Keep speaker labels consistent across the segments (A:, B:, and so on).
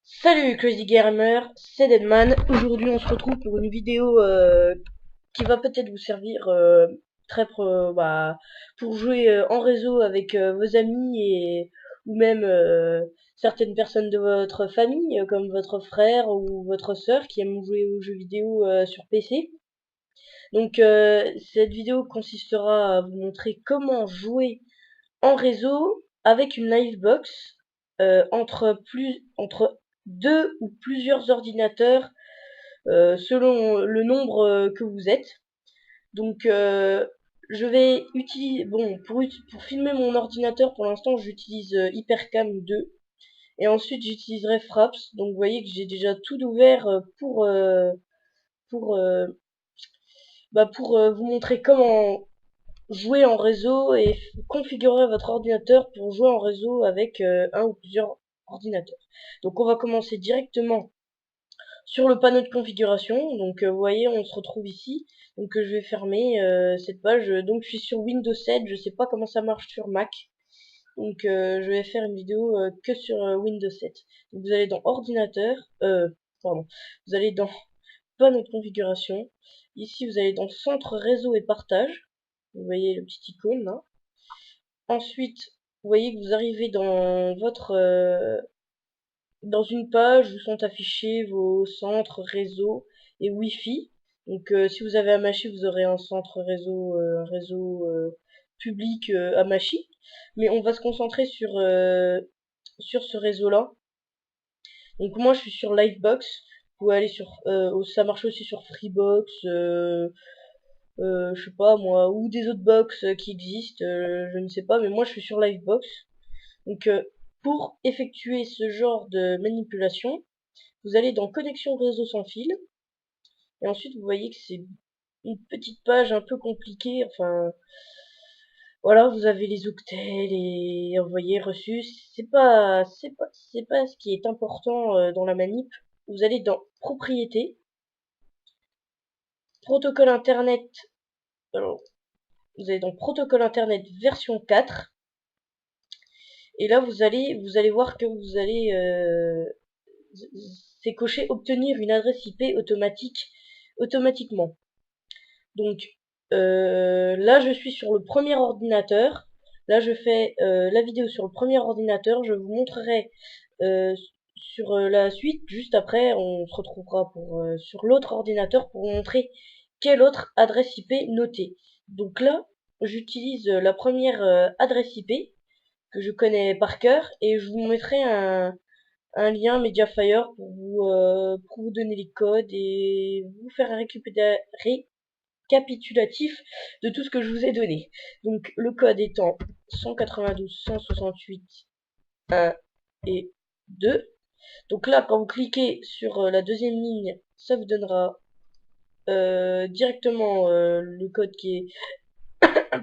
A: Salut Crazy Gamer, c'est Deadman. Aujourd'hui on se retrouve pour une vidéo qui va peut-être vous servir pour jouer en réseau avec vos amis et ou même certaines personnes de votre famille comme votre frère ou votre sœur qui aiment jouer aux jeux vidéo sur PC. Donc cette vidéo consistera à vous montrer comment jouer en réseau avec une Livebox entre deux ou plusieurs ordinateurs selon le nombre que vous êtes. Donc je vais utiliser pour filmer mon ordinateur pour l'instant j'utilise Hypercam 2 et ensuite j'utiliserai Fraps. Donc vous voyez que j'ai déjà tout ouvert pour euh, pour vous montrer comment jouer en réseau et configurer votre ordinateur pour jouer en réseau avec un ou plusieurs ordinateurs. Donc on va commencer directement sur le panneau de configuration. Donc vous voyez, on se retrouve ici. Donc je vais fermer cette page. Donc je suis sur Windows 7, je sais pas comment ça marche sur Mac. Donc je vais faire une vidéo que sur Windows 7. Donc vous allez dans ordinateur, vous allez dans panneau de configuration. Ici vous allez dans centre réseau et partage. Vous voyez le petit icône là. Ensuite, vous voyez que vous arrivez dans dans une page où sont affichés vos centres réseau et Wi-Fi. Donc si vous avez Hamachi, vous aurez un centre réseau, public Hamachi. Mais on va se concentrer sur ce réseau-là. Donc moi je suis sur Livebox. Vous pouvez aller sur, ça marche aussi sur Freebox, je sais pas moi, ou des autres box qui existent, je ne sais pas, mais moi je suis sur Livebox. Donc pour effectuer ce genre de manipulation, vous allez dans connexion réseau sans fil, et ensuite vous voyez que c'est une petite page un peu compliquée, enfin voilà, vous avez les octets, les envoyés, reçus, c'est pas ce qui est important dans la manip. Vous allez dans propriétés, protocole internet, alors vous allez dans protocole internet version 4, et là vous allez voir que vous allez c'est coché obtenir une adresse IP automatiquement. Donc là je suis sur le premier ordinateur. Là je fais la vidéo sur le premier ordinateur. Je vous montrerai sur la suite. Juste après on se retrouvera sur l'autre ordinateur pour vous montrer quelle autre adresse IP noter. Donc là j'utilise la première adresse IP que je connais par cœur et je vous mettrai un lien Mediafire pour vous donner les codes et vous faire un récapitulatif de tout ce que je vous ai donné. Donc le code étant 192 168 1 et 2. Donc là quand vous cliquez sur la deuxième ligne, ça vous donnera directement le code qui est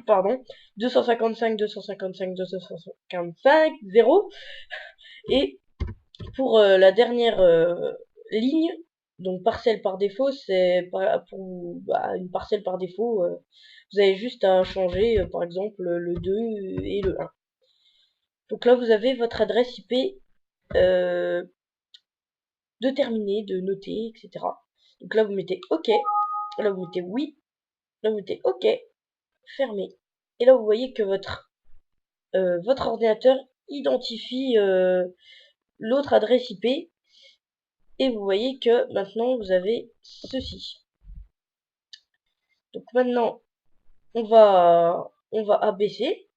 A: pardon 255 255 255 0. Et pour la dernière ligne, donc parcelle par défaut, c'est pour une parcelle par défaut, vous avez juste à changer par exemple le 2 et le 1. Donc là vous avez votre adresse IP de terminer, de noter, etc. Donc là vous mettez OK, là vous mettez oui, là vous mettez OK, fermé. Et là vous voyez que votre ordinateur identifie l'autre adresse IP. Et vous voyez que maintenant vous avez ceci. Donc maintenant on va abaisser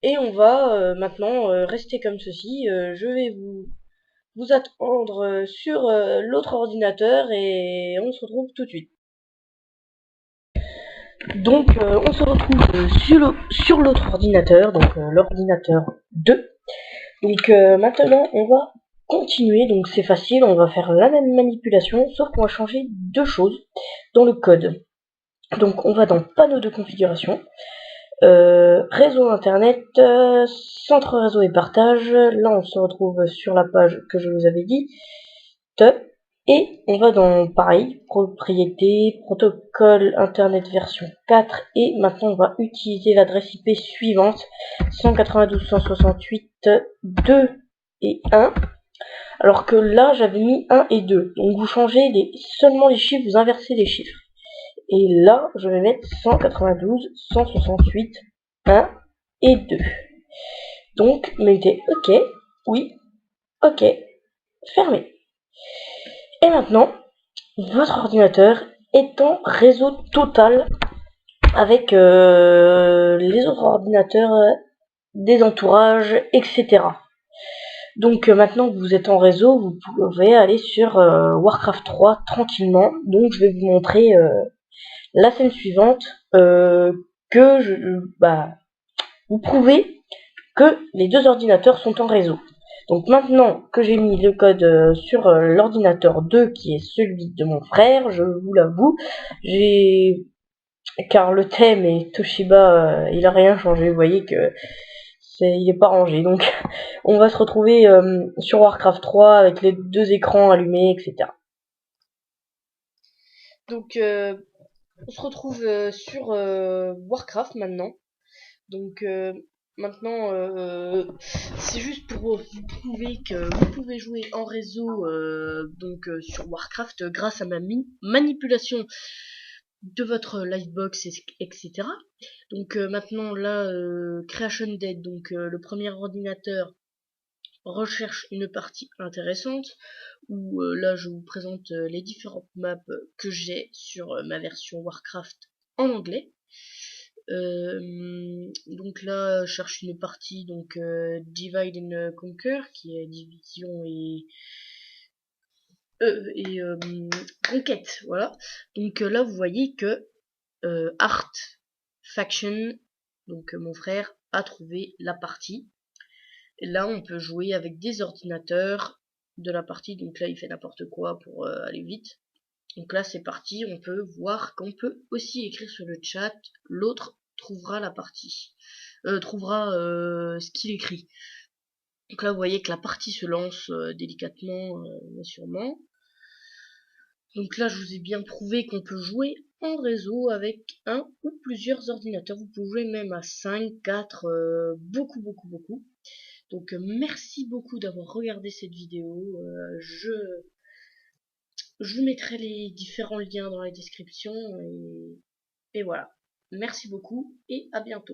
A: et on va maintenant rester comme ceci. Je vais vous attendre sur l'autre ordinateur et on se retrouve tout de suite. Donc on se retrouve sur l'autre ordinateur, donc l'ordinateur 2. Donc maintenant on va continuer, donc c'est facile, on va faire la même manipulation, sauf qu'on va changer deux choses dans le code. Donc on va dans panneau de configuration, réseau internet, centre réseau et partage. Là on se retrouve sur la page que je vous avais dit, et on va dans pareil, propriété, protocole internet version 4, et maintenant on va utiliser l'adresse IP suivante, 192.168.2 et 1. Alors que là, j'avais mis 1 et 2. Donc vous changez seulement les chiffres, vous inversez les chiffres. Et là, je vais mettre 192, 168, 1 et 2. Donc, mettez OK, oui, OK, fermé. Et maintenant, votre ordinateur est en réseau total avec les autres ordinateurs, des entourages, etc. Donc maintenant que vous êtes en réseau, vous pouvez aller sur Warcraft 3 tranquillement. Donc je vais vous montrer la scène suivante, vous prouvez que les deux ordinateurs sont en réseau. Donc maintenant que j'ai mis le code sur l'ordinateur 2 qui est celui de mon frère, je vous l'avoue, car le thème et Toshiba, il a rien changé, vous voyez que il est pas rangé. Donc on va se retrouver sur Warcraft 3 avec les deux écrans allumés, etc. Donc on se retrouve sur Warcraft maintenant. Donc maintenant c'est juste pour vous prouver que vous pouvez jouer en réseau sur Warcraft grâce à ma manipulation de votre livebox, etc. Donc maintenant là, Creation Dead, donc le premier ordinateur recherche une partie intéressante où là je vous présente les différentes maps que j'ai sur ma version Warcraft en anglais. Donc là je cherche une partie, donc Divide and Conquer, qui est division et conquête, voilà. Donc là vous voyez que Art Faction, donc mon frère a trouvé la partie. Et là on peut jouer avec des ordinateurs de la partie, donc là il fait n'importe quoi pour aller vite. Donc là c'est parti, on peut voir qu'on peut aussi écrire sur le chat, l'autre trouvera la partie, trouvera ce qu'il écrit. Donc là vous voyez que la partie se lance délicatement mais sûrement. Donc là je vous ai bien prouvé qu'on peut jouer en réseau avec un ou plusieurs ordinateurs. Vous pouvez jouer même à 5, 4, beaucoup. Donc merci beaucoup d'avoir regardé cette vidéo. Je vous mettrai les différents liens dans la description. Et voilà. Merci beaucoup et à bientôt.